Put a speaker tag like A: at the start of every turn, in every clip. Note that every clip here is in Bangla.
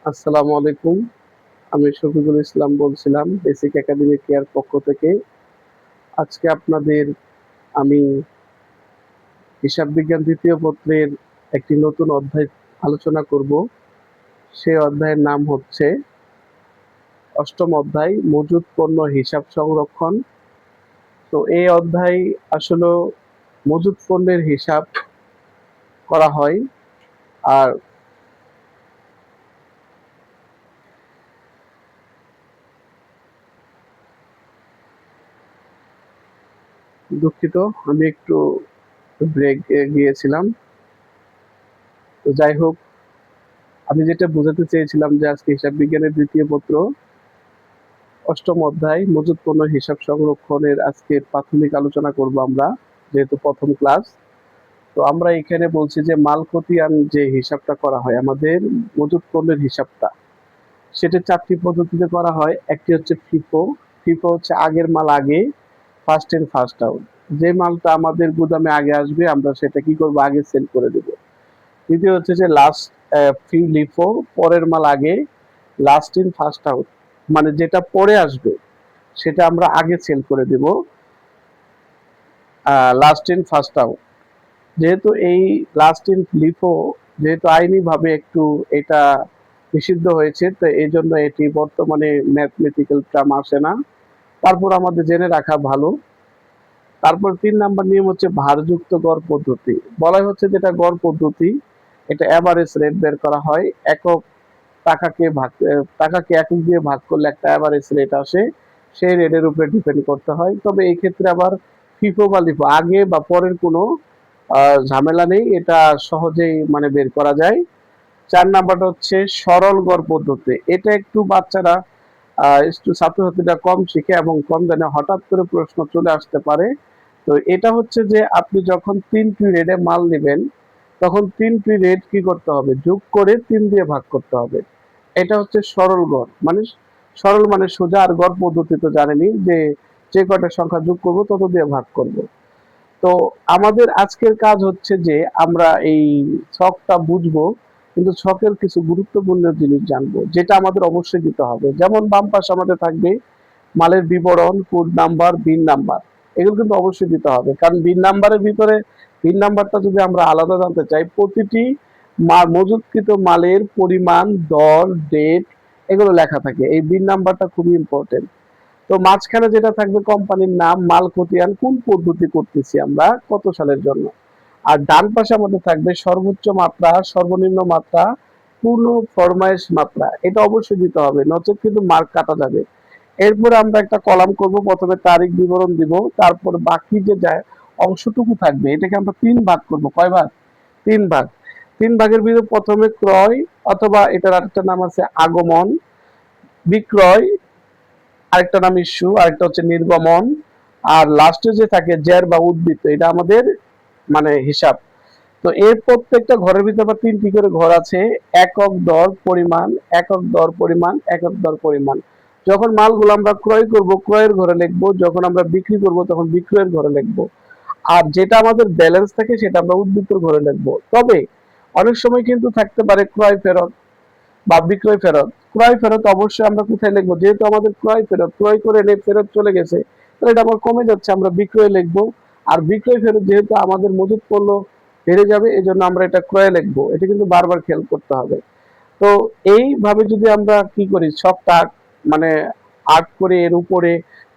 A: আসসালামু আলাইকুম। আমি শফিকুল ইসলাম বলছিলাম বেসিক একাডেমি কেয়ার পক্ষ থেকে। আজকে আপনাদের আমি হিসাব বিজ্ঞান দ্বিতীয় পত্রের একটি নতুন অধ্যায় আলোচনা করব। সেই অধ্যায়ের নাম হচ্ছে অষ্টম অধ্যায় মজুত পণ্য হিসাব সংরক্ষণ। তো এই অধ্যায় আসলে মজুত পণ্যের হিসাব করা হয়। আর দুঃখিত, আমি একটু ব্রেক গিয়েছিলাম। তো যাই হোক, আমি যেটা বোঝাতে চেয়েছিলাম যে আজকে হিসাব বিজ্ঞানের দ্বিতীয় পত্র অষ্টম অধ্যায় মজুত পণ্য হিসাব সংরক্ষণের আজকে প্রাথমিক আলোচনা করব আমরা, যেহেতু প্রথম ক্লাস। তো আমরা এখানে বলছি যে মাল খতিয়ান যে হিসাবটা করা হয় আমাদের মজুত পণ্যের হিসাবটা, সেটা চারটি পদ্ধতিতে করা হয়। একটি হচ্ছে ফিফো। ফিফো হচ্ছে আগের মাল আগে, ফার্স্ট ইন ফার্স্ট আউট। যে মালটা আমাদের গুদামে আগে আসবে আমরা সেটা কি করব, আগে সেল করে দেব। দ্বিতীয় হচ্ছে যে লাস্ট লিফো, পরের মাল আগে, লাস্ট ইন ফার্স্ট আউট, মানে যেটা পরে আসবে সেটা আমরা আগে সেল করে দেব, লাস্ট ইন ফার্স্ট আউট। যেহেতু এই লাস্ট ইন লিফো যেহেতু আইনিভাবে একটু এটা নিষিদ্ধ হয়েছে, তো এই জন্য এটি বর্তমানে ম্যাথমেটিক্যাল টার্ম আসে না, তারপর আমাদের জেনে রাখা ভালো। তারপর 3 নাম্বার নিয়ম হচ্ছে ভারযুক্ত গড় পদ্ধতি। বলা হচ্ছে যেটা গড় পদ্ধতি, এটা অ্যাভারেজ রেট বের করা হয়। একক টাকাকে একক দিয়ে ভাগ করলে একটা অ্যাভারেজ রেট আসে, সেই রেটের উপরে ডিপেন্ড করতে হয়। তবে এই ক্ষেত্রে আবার ফিফো বা লিফো আগে বা পরের কোনো ঝামেলা নেই, এটা সহজেই মানে বের করা যায়। 4 নাম্বারটা হচ্ছে সরল গড় পদ্ধতি। এটা একটু বাচ্চারা একটু ছাত্রছাত্রীরা কম শিখে এবং কম জানে, হঠাৎ করে প্রশ্ন চলে আসতে পারে। তো এটা হচ্ছে যে আপনি যখন 3 পিরিয়ডে মাল নেবেন তখন 3 পিরিয়ড কি করতে হবে, যোগ করে 3 দিয়ে ভাগ করতে হবে। এটা হচ্ছে সরল গড়, মানে সরল মানে সোজা, আর গড় পদ্ধতি তো জানেনই যে যে কয়টা সংখ্যা যোগ করব তত দিয়ে ভাগ করব। তো আমাদের আজকের কাজ হচ্ছে যে আমরা এই ছকটা বুঝবো, কিন্তু ছকের কিছু গুরুত্বপূর্ণ জিনিস জানবো, যেটা আমাদের অবশ্যই দিতে হবে। যেমন বাম পাশে আমাদের থাকবে মালের বিবরণ, কোড নাম্বার, বিন নাম্বার। এগুলো কিন্তু অবশ্যই দিতে হবে, কারণ বিন নাম্বারের ভিতরে বিন নাম্বারটা যদি আমরা আলাদা জানতে চাই, প্রতিটি মজুতকৃত মালের পরিমাণ, দর, ডেট এগুলো লেখা থাকে। এই বিন নাম্বারটা খুবই ইম্পর্টেন্ট। তো মাঝখানে যেটা থাকবে কোম্পানির নাম, মাল খতিয়ান, কোন পদ্ধতি করতেছি আমরা, কত সালের জন্য। আর ডান পাশে আমাদের থাকবে সর্বোচ্চ মাত্রা, সর্বনিম্ন মাত্রা, পূর্ণ ফরমায়েশ মাত্রা। এটা অবশ্যই দিতে হবে, নচেত কিন্তু মার্ক কাটা যাবে। এরপরে আমরা একটা কলাম করব, প্রথমে তারিখ বিবরণ দিব, তারপর বাকি যে যায় অংশটুকু থাকবে এটাকে আমরা 3 ভাগ করব। কয় ভাগ? 3 ভাগ। 3 ভাগের ভিতরে প্রথমে ক্রয়, অথবা এটার আরেকটা নাম আছে আগমন, বিক্রয়, আরেকটা নাম ইস্যু, আরেকটা হচ্ছে নির্গমন, আর লাস্টে যে থাকে জের বা উদ্বৃত্ত, এটা আমাদের মানে হিসাব। তো এর প্রত্যেকটা ঘরের ভিতরে আবার 3টি করে ঘর আছে। একক দর পরিমাণ, একক দর পরিমাণ, একক দর পরিমাণ। যখন মালগুলো আমরা ক্রয় করব ক্রয়ের ঘরে লিখবো, যখন আমরা বিক্রি করব তখন বিক্রয়ের ঘরে লিখবো, আর যেটা আমাদের ব্যালেন্স থাকে সেটা আমরা উদ্বৃত্তর ঘরে লিখবো। তবে অনেক সময় কিন্তু থাকতে পারে ক্রয় ফেরত বা বিক্রয় ফেরত। ক্রয় ফেরত অবশ্যই আমরা কোথায় লিখবো, যেহেতু আমাদের ক্রয় ফেরত, ক্রয় করে এনে ফেরত চলে গেছে, তাহলে এটা আমার কমে যাচ্ছে, আমরা বিক্রয় লিখবো। আর বিক্রয় ফেরত যেহেতু আমাদের মজুত পণ্য বেড়ে যাবে, এই জন্য আমরা এটা ক্রয় লিখবো। এটা কিন্তু বারবার খেয়াল করতে হবে। তো এইভাবে যদি আমরা কি করি, ছকটা মানে আর্ট করে এর উপরে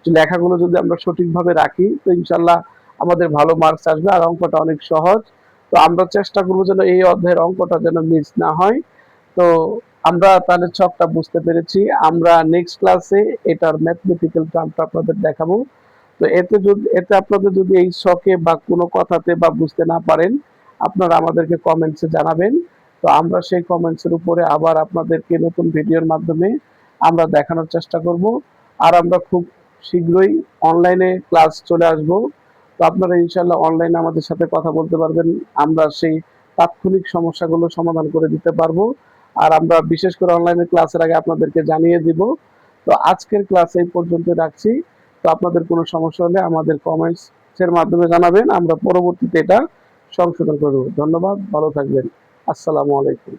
A: লেখাগুলো যদি আমরা সঠিকভাবে রাখি, তো ইনশাল্লাহ আমাদের ভালো মার্কস আসবে, আর অঙ্কটা অনেক সহজ। তো আমরা চেষ্টা করবো যেন এই অধ্যায়ের অঙ্কটা যেন মিস না হয়। তো আমরা তাহলে ছকটা বুঝতে পেরেছি। আমরা নেক্সট ক্লাসে এটার ম্যাথমেটিক্যাল টার্মটা আপনাদের দেখাবো। তো এতে আপনাদের যদি এই ছকে বা কোনো কথাতে বা বুঝতে না পারেন, আপনারা আমাদেরকে কমেন্টসে জানাবেন। তো আমরা সেই কমেন্টসের উপরে আবার আপনাদেরকে নতুন ভিডিওর মাধ্যমে আমরা দেখানোর চেষ্টা করব। আর আমরা খুব শীঘ্রই অনলাইনে ক্লাস চলে আসব। তো আপনারা ইনশাল্লাহ অনলাইনে আমাদের সাথে কথা বলতে পারবেন, আমরা সেই তাৎক্ষণিক সমস্যাগুলো সমাধান করে দিতে পারবো। আর আমরা বিশেষ করে অনলাইনে ক্লাসের আগে আপনাদেরকে জানিয়ে দিব। তো আজকের ক্লাস এই পর্যন্ত রাখছি। তো আপনাদের কোনো সমস্যা হলে আমাদের কমেন্টস এর মাধ্যমে জানাবেন, আমরা পরবর্তীতে এটা সংশোধন করব। ধন্যবাদ, ভালো থাকবেন। আসসালামু আলাইকুম।